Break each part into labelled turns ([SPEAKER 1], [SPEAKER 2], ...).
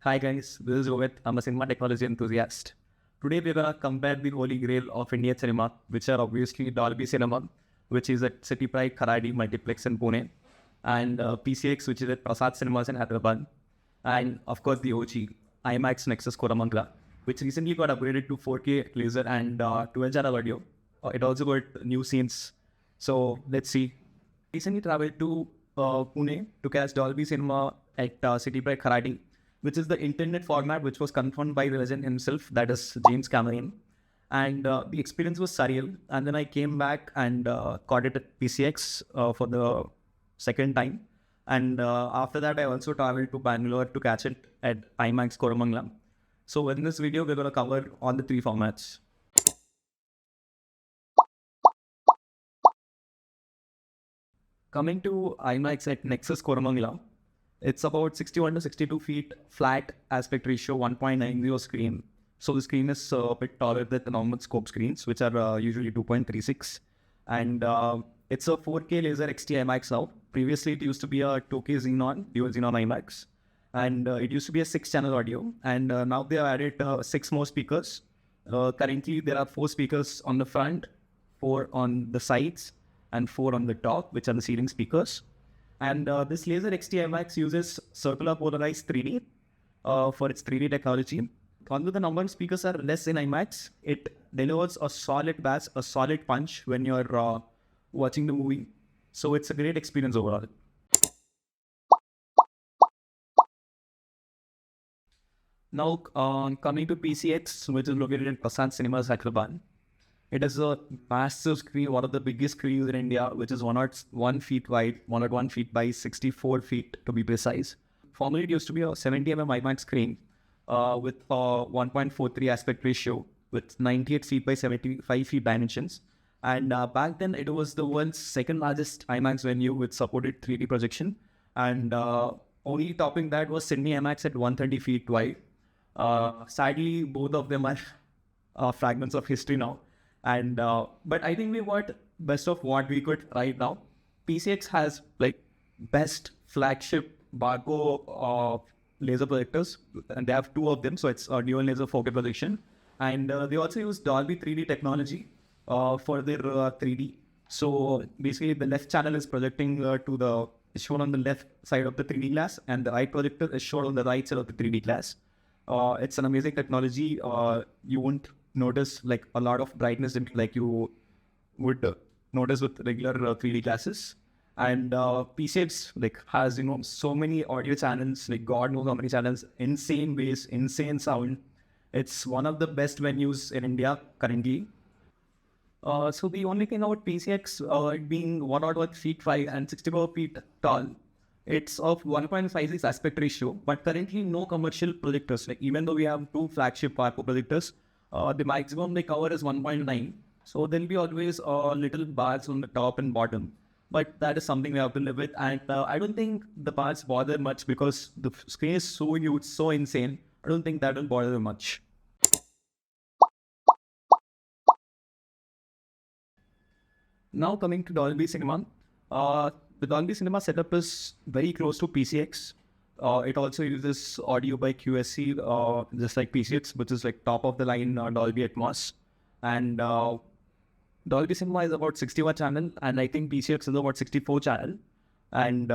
[SPEAKER 1] Hi guys, this is Rohit. I'm a cinema technology enthusiast. Today we're gonna compare the holy grail of Indian cinema, which are obviously Dolby Cinema, which is at CityPride, Kharadi, Multiplex in Pune, and PCX, which is at Prasad Cinemas in Hyderabad, and of course the OG IMAX Nexus Koramangala, which recently got upgraded to 4K laser and 12-channel audio. It also got new scenes. So let's see. Recently traveled to Pune to catch Dolby Cinema at CityPride Kharadi, which is the internet format which was confirmed by the legend himself, that is James Cameron. And the experience was surreal. And then I came back and caught it at PCX for the second time. And after that, I also traveled to Bangalore to catch it at IMAX Koramangala. So in this video, we're going to cover all the three formats. Coming to IMAX at Nexus Koramangala, it's about 61 to 62 feet flat aspect ratio 1.90 screen. So the screen is a bit taller than the normal scope screens, which are usually 2.36. And it's a 4K laser XT IMAX now. Previously, it used to be a 2K Xenon, dual Xenon IMAX. And it used to be a 6-channel audio. And now they have added 6 more speakers. Currently, there are 4 speakers on the front, 4 on the sides, and 4 on the top, which are the ceiling speakers. And this laser XT IMAX uses circular polarized 3D for its 3D technology. Although the number of speakers are less in IMAX, it delivers a solid bass, a solid punch when you're watching the movie. So it's a great experience overall. Now coming to PCX, which is located in Prasad Cinemas Hyderabad. It is a massive screen, one of the biggest screens in India, which is 101 feet wide, 101 feet by 64 feet to be precise. Formerly, it used to be a 70 IMAX screen with 1.43 aspect ratio with 98 feet by 75 feet dimensions. And back then, it was the world's second largest IMAX venue with supported 3D projection. And only topping that was Sydney IMAX at 130 feet wide. Sadly, both of them are fragments of history now. And but I think we got best of what we could right now. PCX has like best flagship Barco laser projectors, and they have 2 of them, so it's a dual laser 4K projection. And they also use Dolby 3D technology for their 3D. So basically, the left channel is projecting is shown on the left side of the 3D glass, and the right projector is shown on the right side of the 3D glass. It's an amazing technology. You won't notice like a lot of brightness like you would notice with regular 3D glasses. And PCX like has so many audio channels, like God knows how many channels, insane bass, insane sound. It's one of the best venues in India currently. So the only thing about PCX, it being 101 feet wide and 64 feet tall, it's of 1.56 aspect ratio, but currently no commercial projectors. Like even though we have 2 flagship Barco projectors, the maximum they cover is 1.9. So there'll be always little bars on the top and bottom. But that is something we have to live with. And I don't think the bars bother much because the screen is so huge, so insane. I don't think that will bother much. Now coming to Dolby Cinema. The Dolby Cinema setup is very close to PCX. It also uses audio by QSC, just like PCX, which is like top of the line Dolby Atmos. And Dolby Cinema is about 61 channel, and I think PCX is about 64 channel. And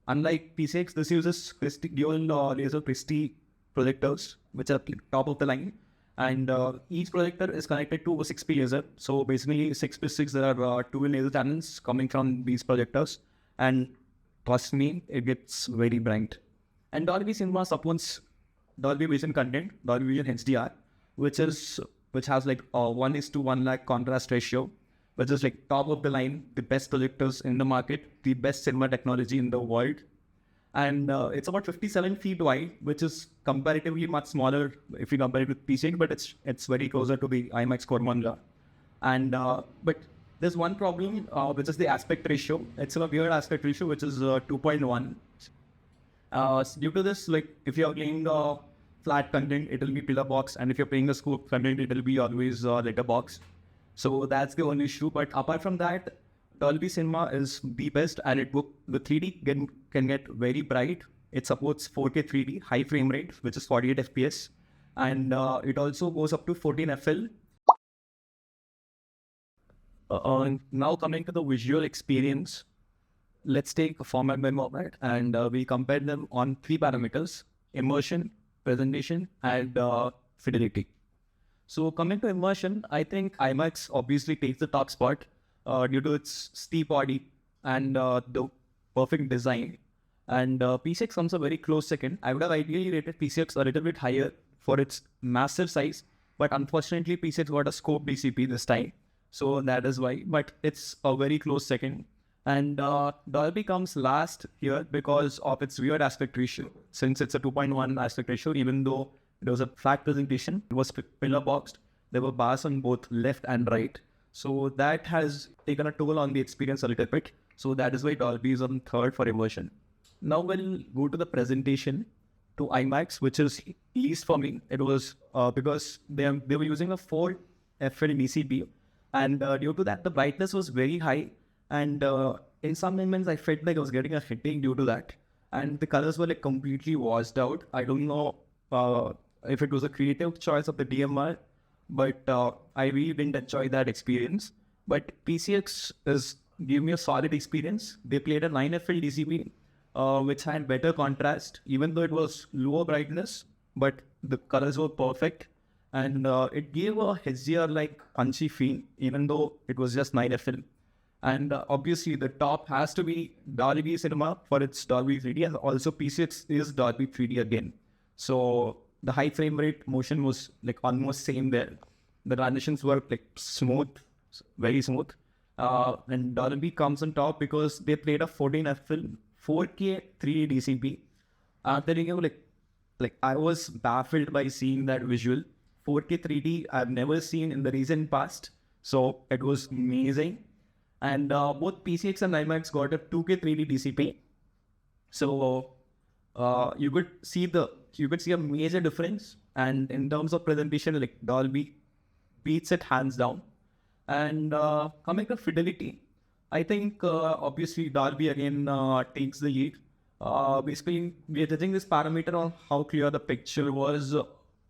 [SPEAKER 1] unlike PCX, this uses dual laser Christie projectors, which are top of the line. And each projector is connected to a 6P laser. So basically 6x6, there are 2 laser channels coming from these projectors. And trust me, it gets very bright. And Dolby Cinema supports Dolby Vision content, Dolby Vision HDR, which has like 1:1 lakh contrast ratio, which is like top of the line, the best projectors in the market, the best cinema technology in the world. And it's about 57 feet wide, which is comparatively much smaller if you compare it with PCX, but it's very closer to the IMAX Koramangala. And but there's one problem, which is the aspect ratio. It's a weird aspect ratio, which is 2.1. Due to this, like if you're playing flat content, it will be pillar box, and if you're playing the scope content, it will be always letter box. So that's the only issue. But apart from that, Dolby Cinema is the best, and the 3D can get very bright It supports 4K 3D high frame rate, which is 48 FPS, and it also goes up to 14 FL. Now coming to the visual experience, let's take a format by format, and we compare them on 3 parameters: immersion, presentation, and fidelity. So coming to immersion, I think IMAX obviously takes the top spot due to its steep body and the perfect design. And PCX comes a very close second. I would have ideally rated PCX a little bit higher for its massive size, but unfortunately PCX got a scope DCP this time. So that is why, but it's a very close second. And Dolby comes last here because of its weird aspect ratio. Since it's a 2.1 aspect ratio, even though it was a flat presentation, it was pillar boxed. There were bars on both left and right. So that has taken a toll on the experience a little bit. So that is why Dolby is on third for immersion. Now we'll go to the presentation to IMAX, which is least for me. It was because they were using a 4 FL DCP, and due to that, the brightness was very high. And in some moments, I felt like I was getting a headache due to that. And the colors were like completely washed out. I don't know if it was a creative choice of the DMR, but I really didn't enjoy that experience. But PCX gave me a solid experience. They played a 9 FL DCP, which had better contrast, even though it was lower brightness, but the colors were perfect. And it gave a HDR-like punchy feel, even though it was just 9 FL. And obviously, the top has to be Dolby Cinema for its Dolby 3D, and also PCX is Dolby 3D again. So the high frame rate motion was like almost same there. The transitions were like smooth, very smooth. And Dolby comes on top because they played a 14 FL 4K 3D DCP. Like I was baffled by seeing that visual. 4K 3D I've never seen in the recent past. So it was amazing. And both PCX and IMAX got a 2K 3D DCP. So you could see a major difference. And in terms of presentation, like Dolby beats it hands down. And coming to fidelity, I think obviously Dolby again takes the lead. Basically, we are judging this parameter on how clear the picture was,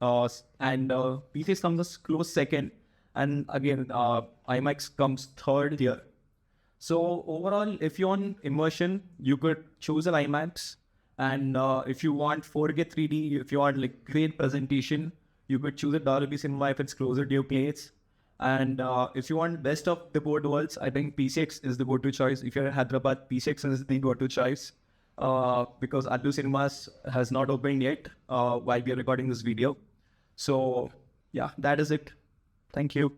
[SPEAKER 1] and PCX comes a close second. And again, IMAX comes third here. So overall, if you want immersion, you could choose an IMAX. And if you want 4K 3D, if you want like great presentation, you could choose a Dolby Cinema if it's closer to your place. And if you want best of the both worlds, I think PCX is the go-to choice. If you're in Hyderabad, PCX is the go-to choice because Dolby Cinemas has not opened yet while we are recording this video. So yeah, that is it. Thank you.